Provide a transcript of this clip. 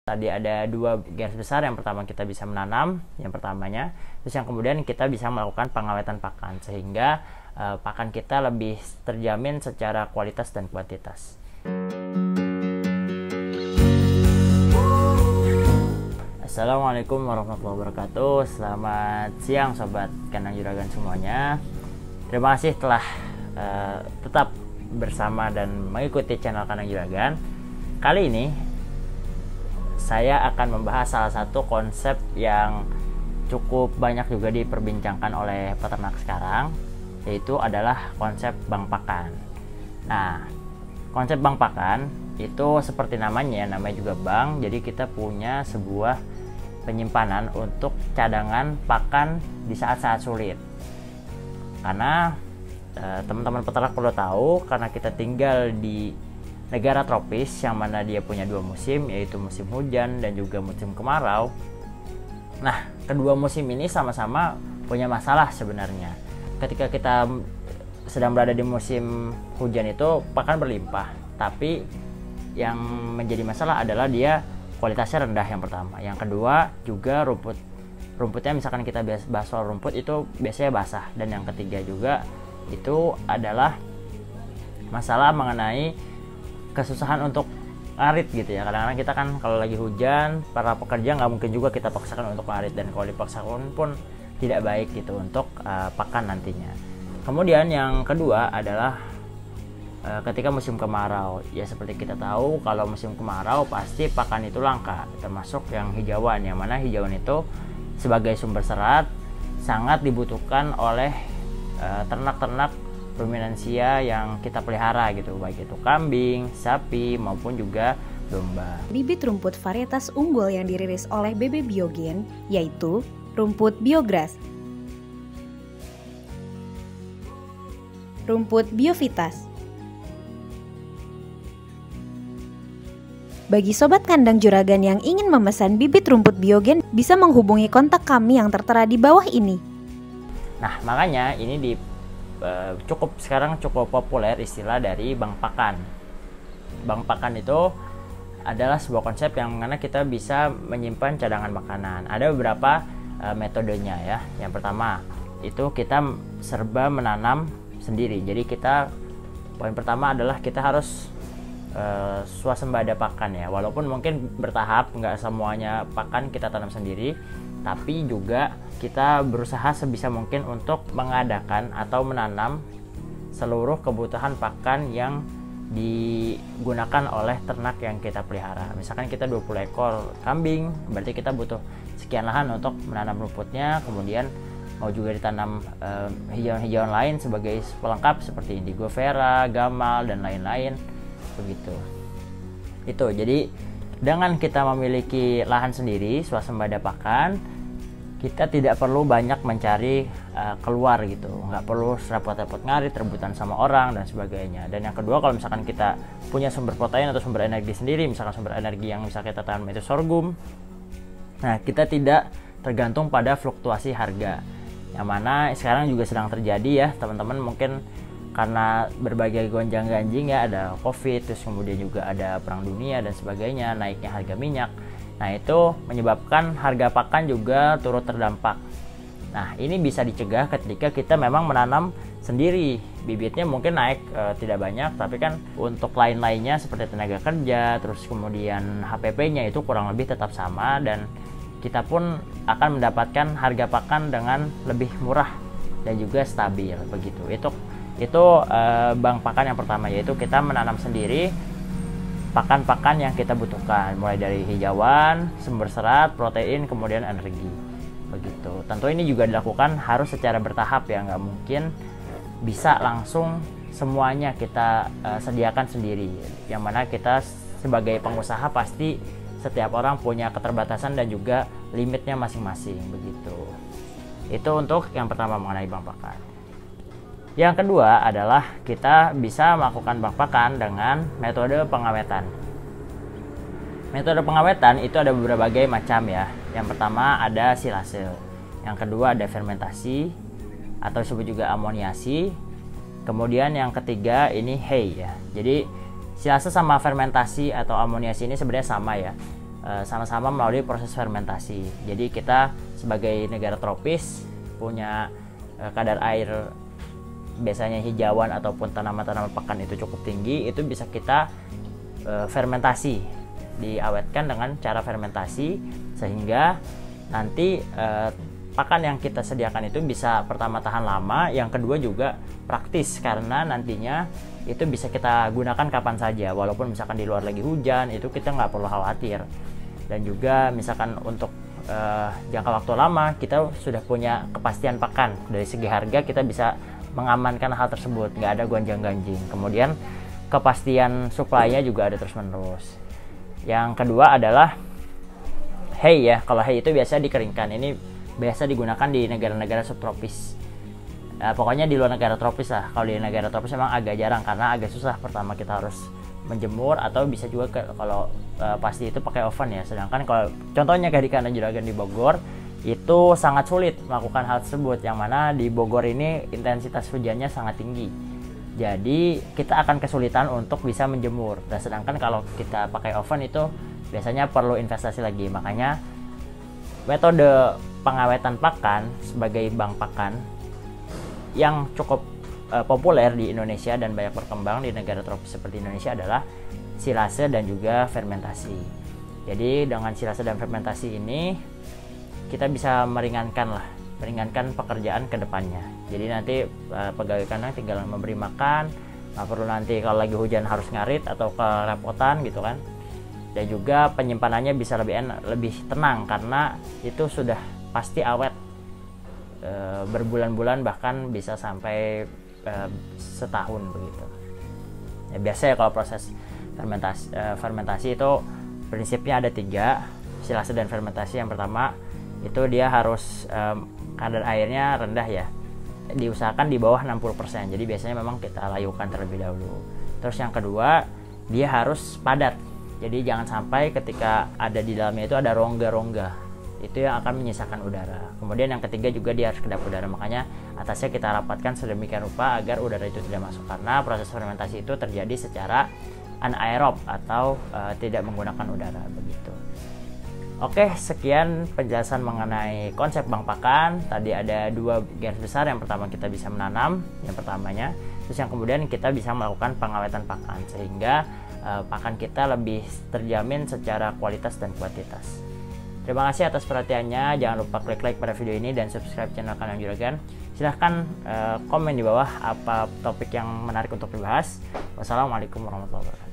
Tadi ada dua garis besar. Yang pertama kita bisa menanam, yang pertamanya. Terus yang kemudian kita bisa melakukan pengawetan pakan sehingga pakan kita lebih terjamin secara kualitas dan kuantitas. Assalamualaikum warahmatullahi wabarakatuh. Selamat siang sobat kandang juragan semuanya. Terima kasih telah tetap bersama dan mengikuti channel kandang juragan. Kali ini saya akan membahas salah satu konsep yang cukup banyak juga diperbincangkan oleh peternak sekarang, yaitu adalah konsep bank pakan. Nah, konsep bank pakan itu seperti namanya juga bank. Jadi kita punya sebuah penyimpanan untuk cadangan pakan di saat-saat sulit. Karena teman-teman peternak perlu tahu, karena kita tinggal di negara tropis yang mana dia punya dua musim, yaitu musim hujan dan juga musim kemarau. Nah, kedua musim ini sama-sama punya masalah sebenarnya. Ketika kita sedang berada di musim hujan itu pakan berlimpah, tapi yang menjadi masalah adalah dia kualitasnya rendah, yang pertama. Yang kedua juga rumputnya, misalkan kita bahas soal rumput itu biasanya basah. Dan yang ketiga juga itu adalah masalah mengenai kesusahan untuk ngarit gitu ya. Kadang-kadang kita kan kalau lagi hujan, para pekerja nggak mungkin juga kita paksakan untuk ngarit, dan kalau dipaksakan pun tidak baik gitu untuk pakan nantinya. Kemudian yang kedua adalah ketika musim kemarau. Ya seperti kita tahu, kalau musim kemarau pasti pakan itu langka, termasuk yang hijauan, yang mana hijauan itu sebagai sumber serat sangat dibutuhkan oleh ternak-ternak ruminansia yang kita pelihara gitu, baik itu kambing, sapi maupun juga domba. Bibit rumput varietas unggul yang dirilis oleh BB Biogen yaitu rumput Biogras, rumput Biovitas. Bagi sobat kandang juragan yang ingin memesan bibit rumput Biogen, bisa menghubungi kontak kami yang tertera di bawah ini. Nah, makanya ini sekarang cukup populer istilah dari bank pakan. Bank pakan itu adalah sebuah konsep yang mana kita bisa menyimpan cadangan makanan. Ada beberapa metodenya ya. Yang pertama itu kita serba menanam sendiri. Jadi poin pertama adalah kita harus swasembada pakan ya. Walaupun mungkin bertahap, nggak semuanya pakan kita tanam sendiri, tapi juga kita berusaha sebisa mungkin untuk mengadakan atau menanam seluruh kebutuhan pakan yang digunakan oleh ternak yang kita pelihara. Misalkan kita 20 ekor kambing, berarti kita butuh sekian lahan untuk menanam rumputnya. Kemudian mau juga ditanam hijauan-hijauan lain sebagai pelengkap seperti indigo vera, gamal, dan lain-lain begitu. Itu jadi dengan kita memiliki lahan sendiri, swasembada pakan, kita tidak perlu banyak mencari keluar gitu, nggak perlu repot-repot ngarit, rebutan sama orang dan sebagainya. Dan yang kedua, kalau misalkan kita punya sumber protein atau sumber energi sendiri, misalkan sumber energi yang bisa kita tanam itu sorghum, nah kita tidak tergantung pada fluktuasi harga, yang mana sekarang juga sedang terjadi ya teman-teman. Mungkin karena berbagai gonjang-ganjing ya, ada COVID, terus kemudian juga ada perang dunia dan sebagainya, naiknya harga minyak. Nah, itu menyebabkan harga pakan juga turut terdampak. Nah, ini bisa dicegah ketika kita memang menanam sendiri. Bibitnya mungkin naik tidak banyak, tapi kan untuk lain-lainnya seperti tenaga kerja, terus kemudian HPP-nya itu kurang lebih tetap sama, dan kita pun akan mendapatkan harga pakan dengan lebih murah dan juga stabil begitu. Itu bank pakan yang pertama, yaitu kita menanam sendiri pakan-pakan yang kita butuhkan, mulai dari hijauan, sumber serat, protein, kemudian energi begitu. Tentu ini juga dilakukan harus secara bertahap ya, nggak mungkin bisa langsung semuanya kita sediakan sendiri, yang mana kita sebagai pengusaha pasti setiap orang punya keterbatasan dan juga limitnya masing-masing begitu. Itu untuk yang pertama mengenai bank pakan. Yang kedua adalah kita bisa melakukan bank pakan dengan metode pengawetan. Metode pengawetan itu ada berbagai macam ya. Yang pertama ada silase, yang kedua ada fermentasi atau disebut juga amoniasi. Kemudian yang ketiga ini hay ya. Jadi silase sama fermentasi atau amoniasi ini sebenarnya sama ya. sama-sama melalui proses fermentasi. Jadi kita sebagai negara tropis punya kadar air biasanya hijauan ataupun tanaman-tanaman pakan itu cukup tinggi, itu bisa kita fermentasi, diawetkan dengan cara fermentasi sehingga nanti pakan yang kita sediakan itu bisa pertama tahan lama, yang kedua juga praktis karena nantinya itu bisa kita gunakan kapan saja, walaupun misalkan di luar lagi hujan itu kita nggak perlu khawatir. Dan juga misalkan untuk jangka waktu lama kita sudah punya kepastian pakan, dari segi harga kita bisa mengamankan hal tersebut, nggak ada gonjang-ganjing. Kemudian kepastian supply-nya juga ada terus-menerus. Yang kedua adalah hay ya. Kalau hay itu biasa dikeringkan, ini biasa digunakan di negara-negara subtropis. Pokoknya di luar negara tropis lah. Kalau di negara tropis memang agak jarang karena agak susah. Pertama kita harus menjemur, atau bisa juga kalau pasti itu pakai oven ya. Sedangkan kalau contohnya kayak di kandang juragan di Bogor itu sangat sulit melakukan hal tersebut, yang mana di Bogor ini intensitas hujannya sangat tinggi. Jadi kita akan kesulitan untuk bisa menjemur. Dan sedangkan kalau kita pakai oven itu biasanya perlu investasi lagi. Makanya metode pengawetan pakan sebagai bank pakan yang cukup populer di Indonesia dan banyak berkembang di negara tropis seperti Indonesia adalah silase dan juga fermentasi. Jadi dengan silase dan fermentasi ini kita bisa meringankan pekerjaan ke depannya. Jadi nanti pegawai kandang tinggal memberi makan, nggak perlu nanti kalau lagi hujan harus ngarit atau kerepotan gitu kan. Dan juga penyimpanannya bisa lebih tenang karena itu sudah pasti awet berbulan-bulan, bahkan bisa sampai setahun begitu. Ya, biasa ya kalau proses fermentasi itu prinsipnya ada 3, silase dan fermentasi. Yang pertama itu dia harus kadar airnya rendah ya, diusahakan di bawah 60%. Jadi biasanya memang kita layukan terlebih dahulu. Terus yang kedua, dia harus padat. Jadi jangan sampai ketika ada di dalamnya itu ada rongga-rongga, itu yang akan menyisakan udara. Kemudian yang ketiga juga dia harus kedap udara, makanya atasnya kita rapatkan sedemikian rupa agar udara itu tidak masuk, karena proses fermentasi itu terjadi secara anaerob atau tidak menggunakan udara begitu. Oke, sekian penjelasan mengenai konsep bank pakan. Tadi ada 2 garis besar. Yang pertama kita bisa menanam, yang pertamanya. Terus yang kemudian kita bisa melakukan pengawetan pakan sehingga pakan kita lebih terjamin secara kualitas dan kuantitas. Terima kasih atas perhatiannya. Jangan lupa klik like pada video ini dan subscribe channel Kandang Juragan. Silahkan komen di bawah apa topik yang menarik untuk dibahas. Wassalamualaikum warahmatullahi wabarakatuh.